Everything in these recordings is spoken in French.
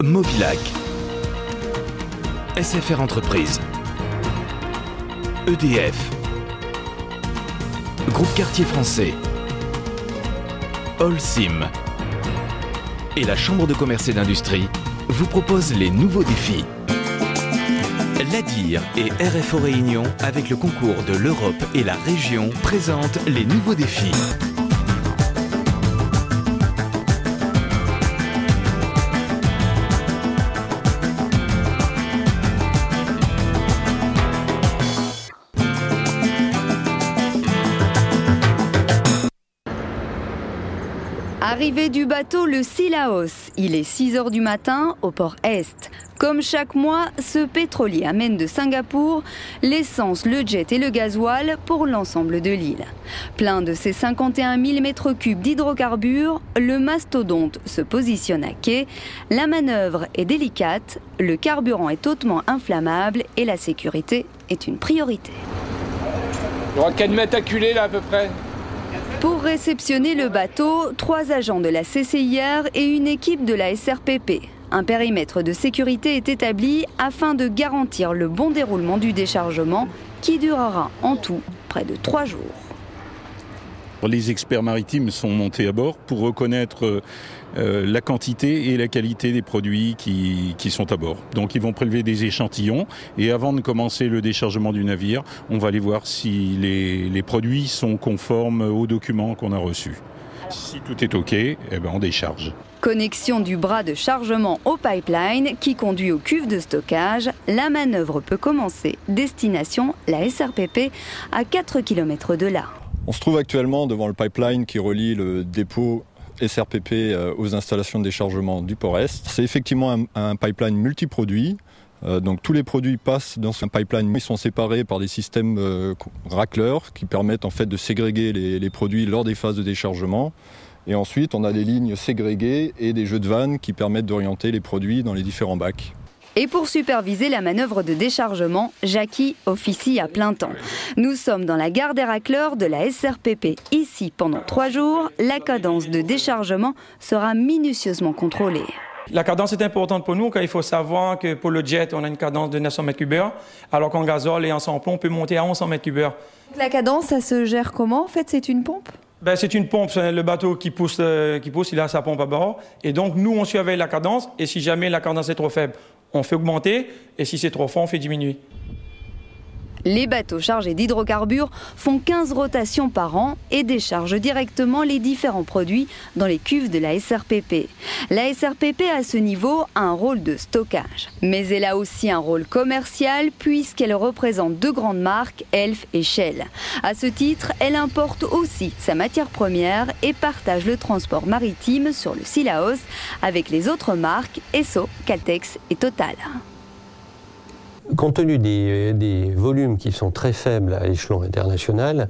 Movilac, SFR Entreprises, EDF, Groupe Quartier Français, Holcim et la Chambre de commerce et d'industrie vous proposent les nouveaux défis. L'ADIR et RFO Réunion, avec le concours de l'Europe et la région, présentent les nouveaux défis. Arrivée du bateau le Sillaos, il est 6 h du matin au port Est. Comme chaque mois, ce pétrolier amène de Singapour l'essence, le jet et le gasoil pour l'ensemble de l'île. Plein de ses 51 000 m3 d'hydrocarbures, le mastodonte se positionne à quai. La manœuvre est délicate, le carburant est hautement inflammable et la sécurité est une priorité. Il y aura 4 mètres à culer là à peu près. Pour réceptionner le bateau, 3 agents de la CCIR et une équipe de la SRPP. Un périmètre de sécurité est établi afin de garantir le bon déroulement du déchargement qui durera en tout près de 3 jours. Les experts maritimes sont montés à bord pour reconnaître la quantité et la qualité des produits qui sont à bord. Donc ils vont prélever des échantillons et avant de commencer le déchargement du navire, on va aller voir si les produits sont conformes aux documents qu'on a reçus. Si tout est OK, eh ben on décharge. Connexion du bras de chargement au pipeline qui conduit aux cuves de stockage. La manœuvre peut commencer. Destination, la SRPP, à 4 km de là. On se trouve actuellement devant le pipeline qui relie le dépôt SRPP aux installations de déchargement du port Est. C'est effectivement un pipeline multiproduit. Donc tous les produits passent dans ce pipeline, mais ils sont séparés par des systèmes racleurs qui permettent en fait de ségréguer les produits lors des phases de déchargement. Et ensuite, on a des lignes ségrégées et des jeux de vannes qui permettent d'orienter les produits dans les différents bacs. Et pour superviser la manœuvre de déchargement, Jackie officie à plein temps. Nous sommes dans la gare des racleurs de la SRPP. Ici, pendant 3 jours, la cadence de déchargement sera minutieusement contrôlée. La cadence est importante pour nous, car il faut savoir que pour le jet, on a une cadence de 900 m3, alors qu'en gazole et en sans-plomb, on peut monter à 1100 m3. La cadence, ça se gère comment en fait? C'est une pompe? C'est une pompe, c'est le bateau qui pousse, il a sa pompe à bord. Et donc, nous, on surveille la cadence, et si jamais la cadence est trop faible, on fait augmenter, et si c'est trop fort, on fait diminuer. Les bateaux chargés d'hydrocarbures font 15 rotations par an et déchargent directement les différents produits dans les cuves de la SRPP. La SRPP, à ce niveau, a un rôle de stockage. Mais elle a aussi un rôle commercial puisqu'elle représente 2 grandes marques, Elf et Shell. À ce titre, elle importe aussi sa matière première et partage le transport maritime sur le Sillaos avec les autres marques Esso, Caltex et Total. Compte tenu des volumes qui sont très faibles à l'échelon international,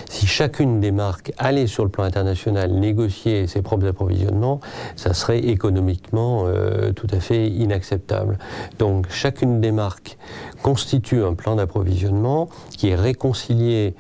si chacune des marques allait sur le plan international négocier ses propres approvisionnements, ça serait économiquement tout à fait inacceptable. Donc chacune des marques constitue un plan d'approvisionnement qui est réconcilié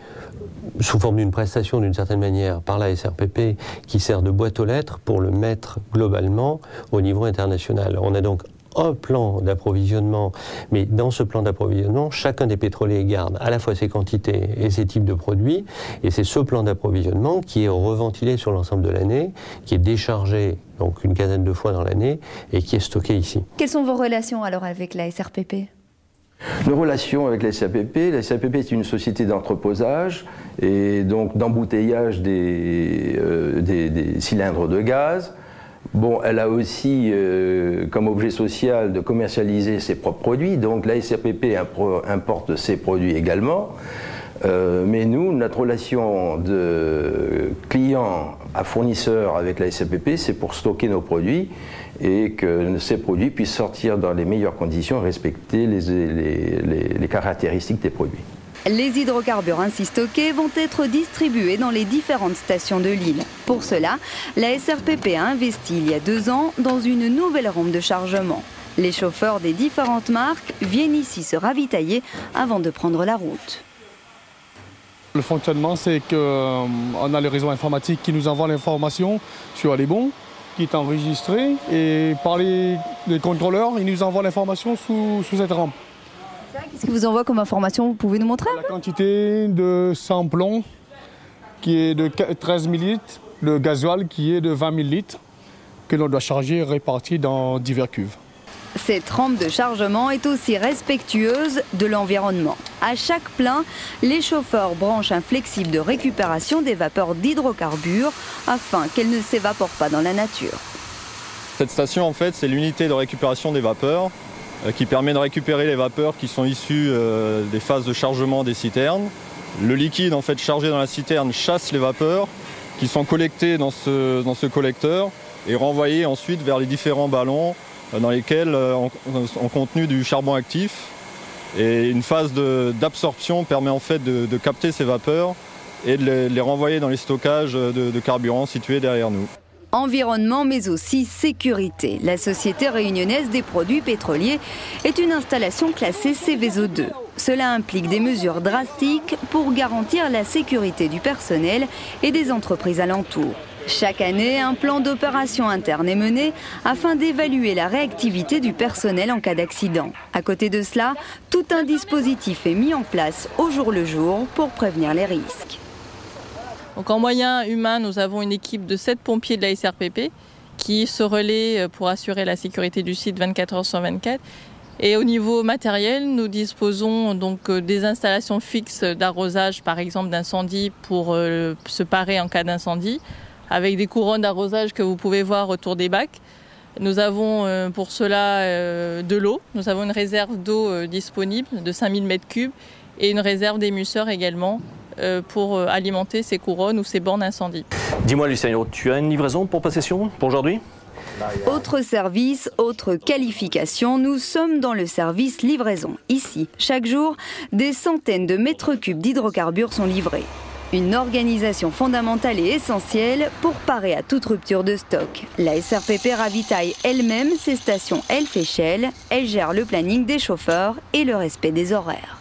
sous forme d'une prestation d'une certaine manière par la SRPP qui sert de boîte aux lettres pour le mettre globalement au niveau international. On a donc un plan d'approvisionnement, mais dans ce plan d'approvisionnement, chacun des pétroliers garde à la fois ses quantités et ses types de produits, et c'est ce plan d'approvisionnement qui est reventilé sur l'ensemble de l'année, qui est déchargé donc une quinzaine de fois dans l'année, et qui est stocké ici. Quelles sont vos relations alors avec la SRPP ? Nos relations avec la SRPP est une société d'entreposage et donc d'embouteillage des cylindres de gaz. Bon, elle a aussi comme objet social de commercialiser ses propres produits, donc la SRPP importe ses produits également. Mais nous, notre relation de client à fournisseur avec la SRPP, c'est pour stocker nos produits et que ces produits puissent sortir dans les meilleures conditions et respecter les caractéristiques des produits. Les hydrocarbures ainsi stockés vont être distribués dans les différentes stations de l'île. Pour cela, la SRPP a investi il y a 2 ans dans une nouvelle rampe de chargement. Les chauffeurs des différentes marques viennent ici se ravitailler avant de prendre la route. Le fonctionnement, c'est qu'on a le réseau informatique qui nous envoie l'information sur les bons. qui est enregistré et par les contrôleurs, ils nous envoient l'information sous cette rampe. Qu'est-ce que vous envoie comme information? Vous pouvez nous montrer? La quantité de samplon qui est de 13 000 litres, le gasoil qui est de 20 000 litres, que l'on doit charger et répartir dans divers cuves. Cette rampe de chargement est aussi respectueuse de l'environnement. À chaque plein, les chauffeurs branchent un flexible de récupération des vapeurs d'hydrocarbures afin qu'elles ne s'évaporent pas dans la nature. Cette station, en fait, c'est l'unité de récupération des vapeurs qui permet de récupérer les vapeurs qui sont issues des phases de chargement des citernes. Le liquide, en fait, chargé dans la citerne chasse les vapeurs qui sont collectées dans ce collecteur et renvoyées ensuite vers les différents ballons dans lesquels ont contenu du charbon actif. Et une phase d'absorption permet en fait de capter ces vapeurs et de les renvoyer dans les stockages de carburant situés derrière nous. Environnement mais aussi sécurité. La Société réunionnaise des produits pétroliers est une installation classée Seveso 2. Cela implique des mesures drastiques pour garantir la sécurité du personnel et des entreprises alentours. Chaque année, un plan d'opération interne est mené afin d'évaluer la réactivité du personnel en cas d'accident. À côté de cela, tout un dispositif est mis en place au jour le jour pour prévenir les risques. Donc en moyen humain, nous avons une équipe de 7 pompiers de la SRPP qui se relaient pour assurer la sécurité du site 24 heures sur 24. Et au niveau matériel, nous disposons donc des installations fixes d'arrosage, par exemple d'incendie, pour se parer en cas d'incendie, avec des couronnes d'arrosage que vous pouvez voir autour des bacs. Nous avons pour cela de l'eau. Nous avons une réserve d'eau disponible de 5000 m3 et une réserve d'émulseurs également pour alimenter ces couronnes ou ces bornes incendie. Dis-moi Luciano, tu as une livraison pour Possession pour aujourd'hui ? Autre service, autre qualification, nous sommes dans le service livraison. Ici, chaque jour, des centaines de mètres cubes d'hydrocarbures sont livrés. Une organisation fondamentale et essentielle pour parer à toute rupture de stock. La SRPP ravitaille elle-même ses stations Elf et Shell. Elle gère le planning des chauffeurs et le respect des horaires.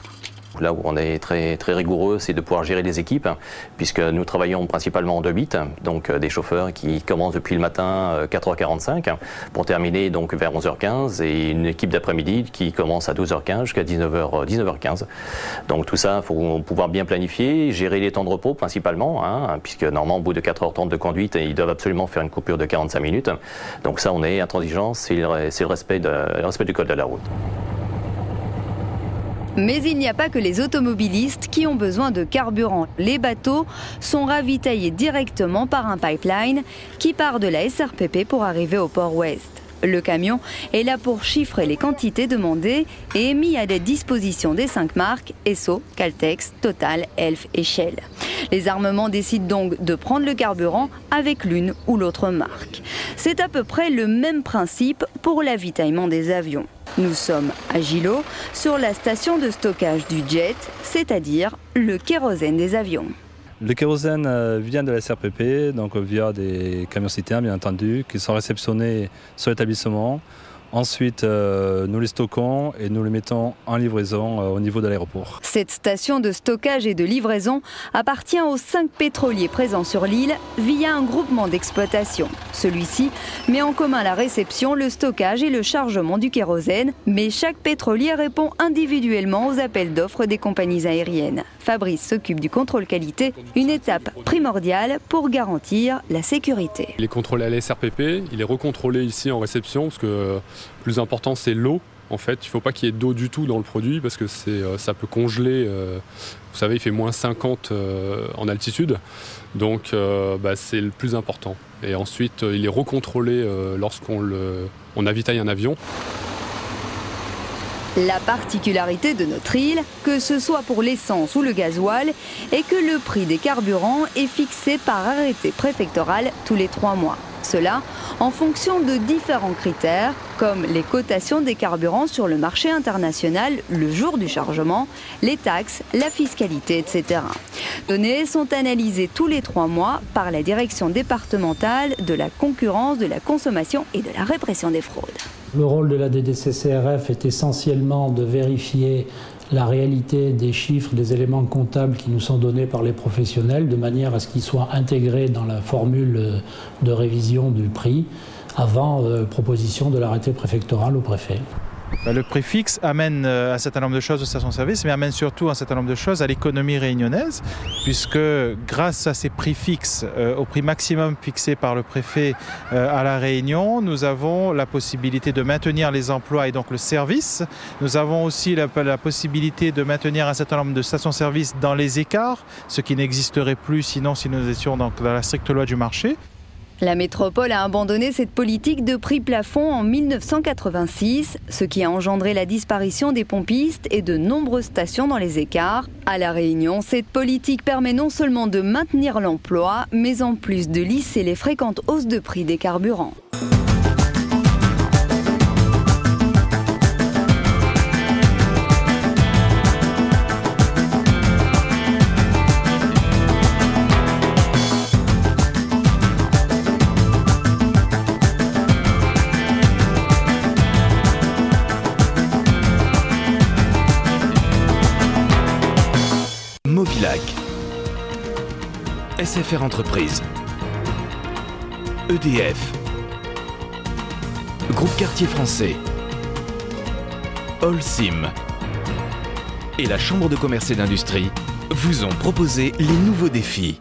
Là où on est très rigoureux, c'est de pouvoir gérer les équipes, puisque nous travaillons principalement en 2-8, donc des chauffeurs qui commencent depuis le matin 4h45 pour terminer donc vers 11h15 et une équipe d'après-midi qui commence à 12h15 jusqu'à 19h15. Donc tout ça, il faut pouvoir bien planifier, gérer les temps de repos principalement, puisque normalement au bout de 4h30 de conduite, ils doivent absolument faire une coupure de 45 minutes. Donc ça, on est intransigeant, c'est le respect du code de la route. Mais il n'y a pas que les automobilistes qui ont besoin de carburant. Les bateaux sont ravitaillés directement par un pipeline qui part de la SRPP pour arriver au port ouest. Le camion est là pour chiffrer les quantités demandées et est mis à la disposition des 5 marques Esso, Caltex, Total, Elf et Shell. Les armements décident donc de prendre le carburant avec l'une ou l'autre marque. C'est à peu près le même principe pour l'avitaillement des avions. Nous sommes à Gillot, sur la station de stockage du jet, c'est-à-dire le kérosène des avions. Le kérosène vient de la SRPP, donc via des camions-citernes bien entendu, qui sont réceptionnés sur l'établissement. Ensuite, nous les stockons et nous les mettons en livraison au niveau de l'aéroport. Cette station de stockage et de livraison appartient aux 5 pétroliers présents sur l'île via un groupement d'exploitation. Celui-ci met en commun la réception, le stockage et le chargement du kérosène, mais chaque pétrolier répond individuellement aux appels d'offres des compagnies aériennes. Fabrice s'occupe du contrôle qualité, une étape primordiale pour garantir la sécurité. Il est contrôlé à la SRPP, il est recontrôlé ici en réception parce que le plus important c'est l'eau. En fait, il ne faut pas qu'il y ait d'eau du tout dans le produit parce que ça peut congeler. Vous savez, il fait moins 50 en altitude, donc c'est le plus important. Et ensuite, il est recontrôlé lorsqu'on avitaille un avion. La particularité de notre île, que ce soit pour l'essence ou le gasoil, est que le prix des carburants est fixé par arrêté préfectoral tous les 3 mois. Cela en fonction de différents critères, comme les cotations des carburants sur le marché international le jour du chargement, les taxes, la fiscalité, etc. Les données sont analysées tous les 3 mois par la direction départementale de la concurrence, de la consommation et de la répression des fraudes. Le rôle de la DDCCRF est essentiellement de vérifier la réalité des chiffres, des éléments comptables qui nous sont donnés par les professionnels, de manière à ce qu'ils soient intégrés dans la formule de révision du prix avant proposition de l'arrêté préfectoral au préfet. Le prix fixe amène un certain nombre de choses aux stations-service, mais amène surtout un certain nombre de choses à l'économie réunionnaise, puisque grâce à ces prix fixes, au prix maximum fixé par le préfet à La Réunion, nous avons la possibilité de maintenir les emplois et donc le service. Nous avons aussi la possibilité de maintenir un certain nombre de stations-service dans les écarts, ce qui n'existerait plus sinon si nous étions donc dans la stricte loi du marché. La métropole a abandonné cette politique de prix plafond en 1986, ce qui a engendré la disparition des pompistes et de nombreuses stations dans les écarts. À La Réunion, cette politique permet non seulement de maintenir l'emploi, mais en plus de lisser les fréquentes hausses de prix des carburants. Movilac, SFR Entreprises, EDF, Groupe Quartier Français, Holcim et la Chambre de commerce et d'industrie vous ont proposé les nouveaux défis.